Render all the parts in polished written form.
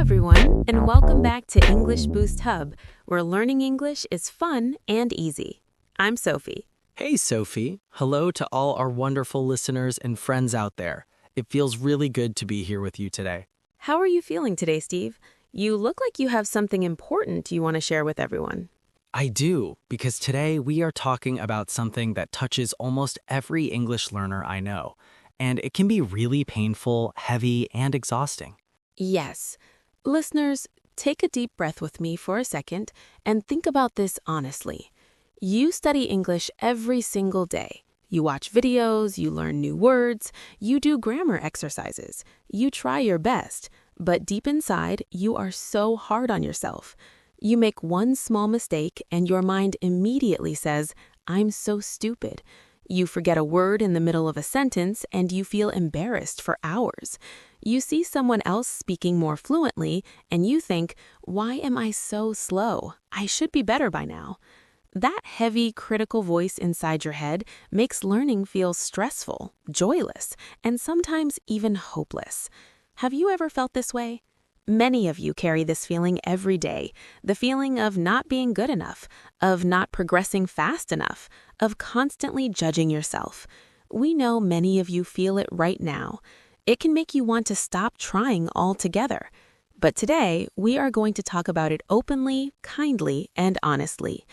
everyone, and welcome back to English Boost Hub, where learning English is fun and easy. I'm Sophie. Hey, Sophie. Hello to all our wonderful listeners and friends out there. It feels really good to be here with you today. How are you feeling today, Stiv? You look like you have something important you want to share with everyone. I do, because today we are talking about something that touches almost every English learner I know, and it can be really painful, heavy, and exhausting. Yes. Listeners, take a deep breath with me for a second and think about this honestly. You study English every single day. You watch videos, you learn new words, you do grammar exercises, you try your best, but deep inside, you are so hard on yourself. You make one small mistake and your mind immediately says, "I'm so stupid." You forget a word in the middle of a sentence and you feel embarrassed for hours. You see someone else speaking more fluently and you think, "Why am I so slow? I should be better by now." That heavy, critical voice inside your head makes learning feel stressful, joyless, and sometimes even hopeless. Have you ever felt this way? Many of you carry this feeling every day, the feeling of not being good enough, of not progressing fast enough, of constantly judging yourself. We know many of you feel it right now. It can make you want to stop trying altogether. But today, we are going to talk about it openly, kindly, and honestly.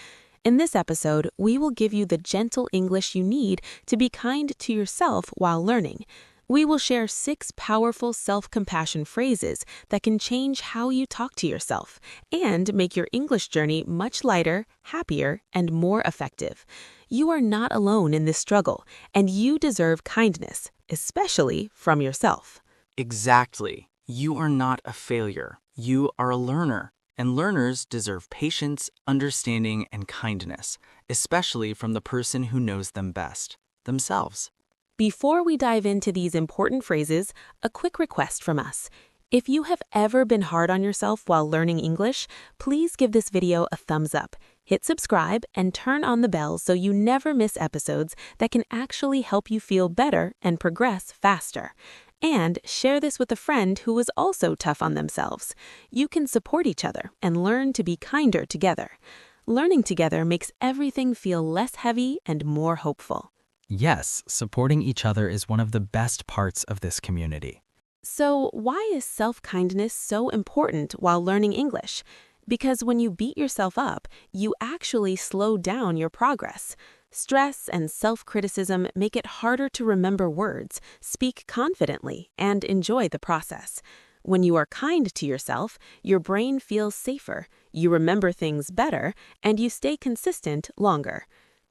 In this episode, we will give you the gentle English you need to be kind to yourself while learning. We will share 6 powerful self-compassion phrases that can change how you talk to yourself and make your English journey much lighter, happier, and more effective. You are not alone in this struggle, and you deserve kindness, especially from yourself. Exactly. You are not a failure. You are a learner. And learners deserve patience, understanding, and kindness, especially from the person who knows them best, themselves. Before we dive into these important phrases, a quick request from us. If you have ever been hard on yourself while learning English, please give this video a thumbs up, hit subscribe, and turn on the bell so you never miss episodes that can actually help you feel better and progress faster. And share this with a friend who is also tough on themselves. You can support each other and learn to be kinder together. Learning together makes everything feel less heavy and more hopeful. Yes, supporting each other is one of the best parts of this community. So, why is self-kindness so important while learning English? Because when you beat yourself up, you actually slow down your progress. Stress and self-criticism make it harder to remember words, speak confidently, and enjoy the process. When you are kind to yourself, your brain feels safer, you remember things better, and you stay consistent longer.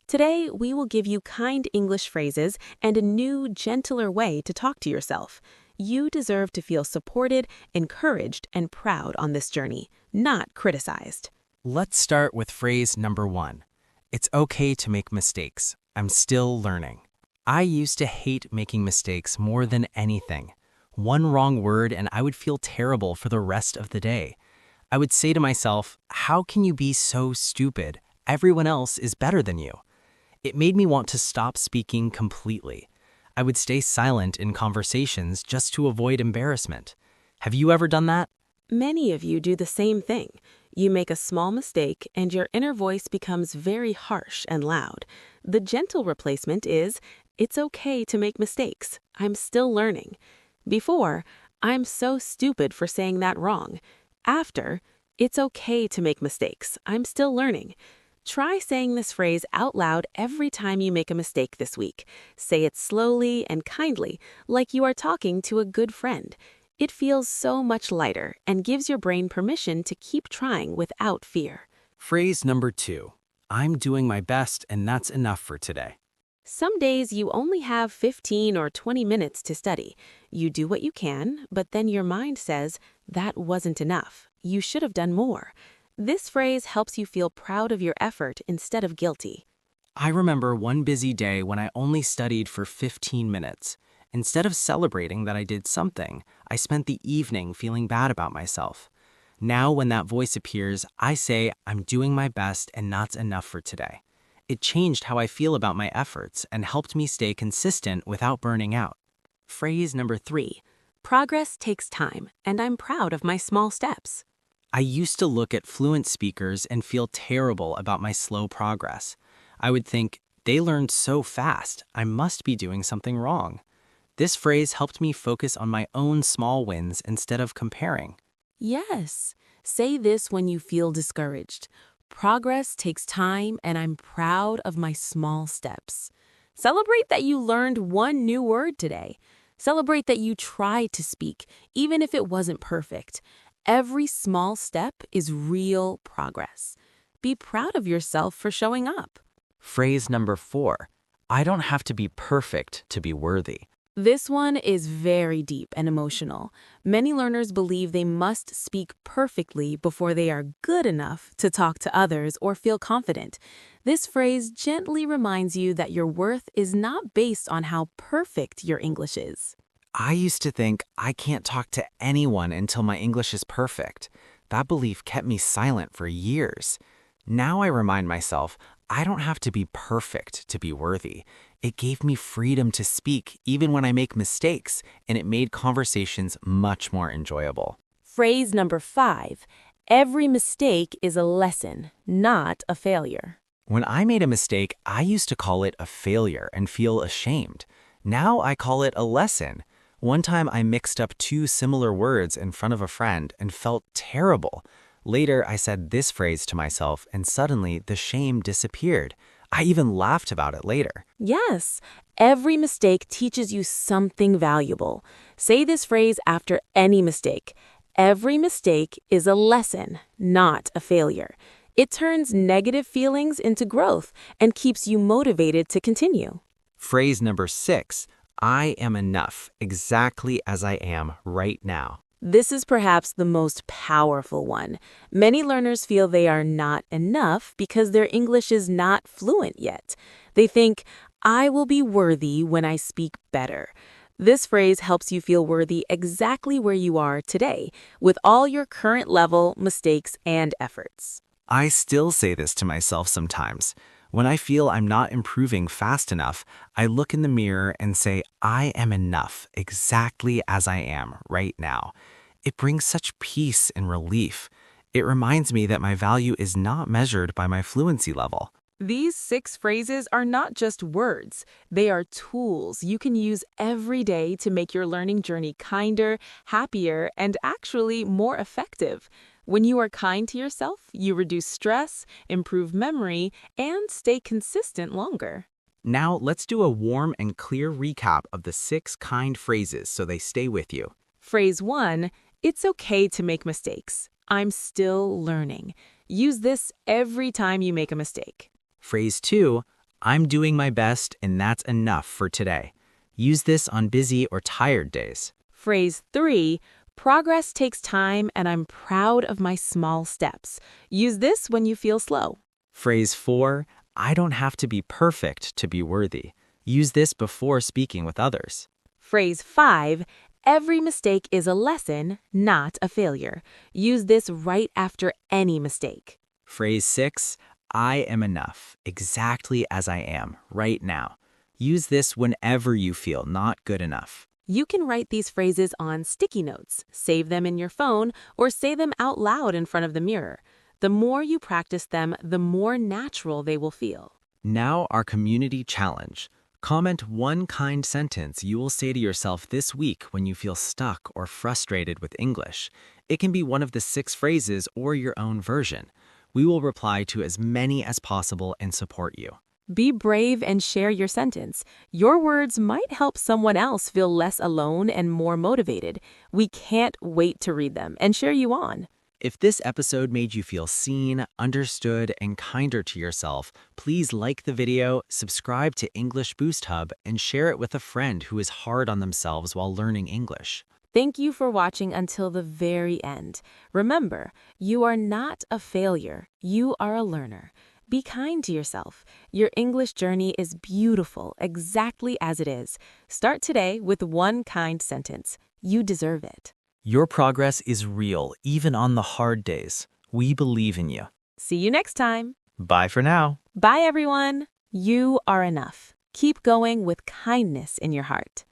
Today, we will give you kind English phrases and a new, gentler way to talk to yourself. You deserve to feel supported, encouraged, and proud on this journey, not criticized. Let's start with phrase number 1. It's okay to make mistakes. I'm still learning. I used to hate making mistakes more than anything. One wrong word and I would feel terrible for the rest of the day. I would say to myself, how can you be so stupid? Everyone else is better than you. It made me want to stop speaking completely. I would stay silent in conversations just to avoid embarrassment. Have you ever done that? Many of you do the same thing. You make a small mistake and your inner voice becomes very harsh and loud. The gentle replacement is, "It's okay to make mistakes. I'm still learning." Before, "I'm so stupid for saying that wrong." After, "It's okay to make mistakes. I'm still learning." Try saying this phrase out loud every time you make a mistake this week. Say it slowly and kindly, like you are talking to a good friend. It feels so much lighter and gives your brain permission to keep trying without fear. Phrase number 2. I'm doing my best and that's enough for today. Some days you only have 15 or 20 minutes to study. You do what you can, but then your mind says, "That wasn't enough. You should have done more." This phrase helps you feel proud of your effort instead of guilty. I remember one busy day when I only studied for 15 minutes. Instead of celebrating that I did something, I spent the evening feeling bad about myself. Now when that voice appears, I say I'm doing my best and that's enough for today. It changed how I feel about my efforts and helped me stay consistent without burning out. Phrase number 3. Progress takes time, and I'm proud of my small steps. I used to look at fluent speakers and feel terrible about my slow progress. I would think, they learned so fast, I must be doing something wrong. This phrase helped me focus on my own small wins instead of comparing. Yes, say this when you feel discouraged. Progress takes time, and I'm proud of my small steps. Celebrate that you learned one new word today. Celebrate that you tried to speak, even if it wasn't perfect. Every small step is real progress. Be proud of yourself for showing up. Phrase number 4. I don't have to be perfect to be worthy. This one is very deep and emotional. Many learners believe they must speak perfectly before they are good enough to talk to others or feel confident. This phrase gently reminds you that your worth is not based on how perfect your English is. I used to think I can't talk to anyone until my English is perfect. That belief kept me silent for years. Now I remind myself I don't have to be perfect to be worthy. It gave me freedom to speak even when I make mistakes, and it made conversations much more enjoyable. Phrase number 5. Every mistake is a lesson, not a failure. When I made a mistake, I used to call it a failure and feel ashamed. Now I call it a lesson. One time I mixed up two similar words in front of a friend and felt terrible. Later, I said this phrase to myself, and suddenly the shame disappeared. I even laughed about it later. Yes, every mistake teaches you something valuable. Say this phrase after any mistake. Every mistake is a lesson, not a failure. It turns negative feelings into growth and keeps you motivated to continue. Phrase number 6. I am enough, exactly as I am right now. This is perhaps the most powerful one. Many learners feel they are not enough because their English is not fluent yet. They think, I will be worthy when I speak better. This phrase helps you feel worthy exactly where you are today, with all your current level, mistakes, and efforts. I still say this to myself sometimes. When I feel I'm not improving fast enough, I look in the mirror and say, I am enough exactly as I am right now. It brings such peace and relief. It reminds me that my value is not measured by my fluency level. These 6 phrases are not just words. They are tools you can use every day to make your learning journey kinder, happier, and actually more effective. When you are kind to yourself, you reduce stress, improve memory, and stay consistent longer. Now, let's do a warm and clear recap of the 6 kind phrases so they stay with you. Phrase 1, it's okay to make mistakes. I'm still learning. Use this every time you make a mistake. Phrase 2, I'm doing my best and that's enough for today. Use this on busy or tired days. Phrase 3, progress takes time and I'm proud of my small steps. Use this when you feel slow. Phrase 4, I don't have to be perfect to be worthy. Use this before speaking with others. Phrase 5, every mistake is a lesson, not a failure. Use this right after any mistake. Phrase 6, I am enough, exactly as I am, right now. Use this whenever you feel not good enough. You can write these phrases on sticky notes, save them in your phone, or say them out loud in front of the mirror. The more you practice them, the more natural they will feel. Now our community challenge. Comment one kind sentence you will say to yourself this week when you feel stuck or frustrated with English. It can be one of the 6 phrases or your own version. We will reply to as many as possible and support you. Be brave and share your sentence. Your words might help someone else feel less alone and more motivated. We can't wait to read them and cheer you on. If this episode made you feel seen, understood, and kinder to yourself, please like the video, subscribe to English Boost Hub, and share it with a friend who is hard on themselves while learning English. Thank you for watching until the very end. Remember, you are not a failure. You are a learner. Be kind to yourself. Your English journey is beautiful exactly as it is. Start today with one kind sentence. You deserve it. Your progress is real, even on the hard days. We believe in you. See you next time. Bye for now. Bye, everyone. You are enough. Keep going with kindness in your heart.